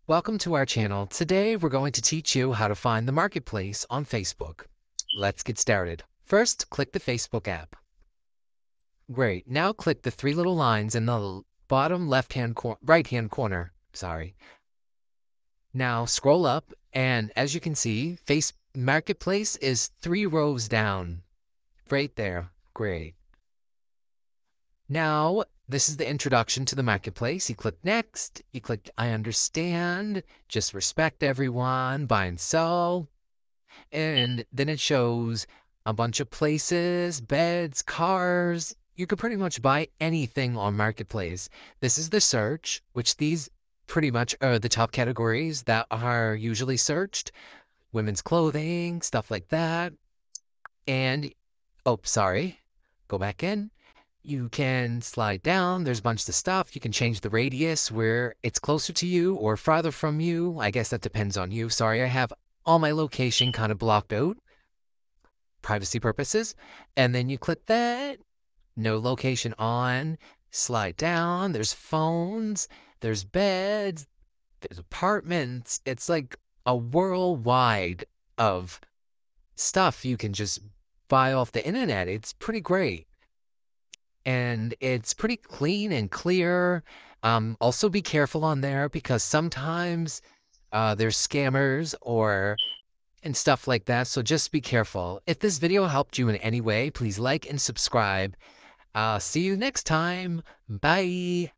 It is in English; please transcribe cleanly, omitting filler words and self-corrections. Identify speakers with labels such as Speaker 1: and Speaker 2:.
Speaker 1: Welcome to our channel. Today we're going to teach you how to find the marketplace on Facebook. Let's get started. First, click the Facebook app. Great. Now click the three little lines in the bottom right-hand corner. Sorry. Now scroll up, and as you can see, Face Marketplace is 3 rows down. Right there. Great. Now, this is the introduction to the marketplace. You click next, you click I understand, just respect everyone, buy and sell, and then it shows a bunch of places, beds, cars. You could pretty much buy anything on marketplace. This is the search, which these pretty much are the top categories that are usually searched. Women's clothing, stuff like that. And, oh, sorry, go back in. You can slide down. There's a bunch of stuff. You can change the radius where it's closer to you or farther from you. I guess that depends on you. Sorry, I have all my location kind of blocked out, privacy purposes. And then you click that. No location on. Slide down. There's phones. There's beds. There's apartments. It's like a worldwide of stuff you can just buy off the internet. It's pretty great. And it's pretty clean and clear. Also be careful on there because sometimes there's scammers or and stuff like that. So just be careful. If this video helped you in any way, please like and subscribe. See you next time. Bye.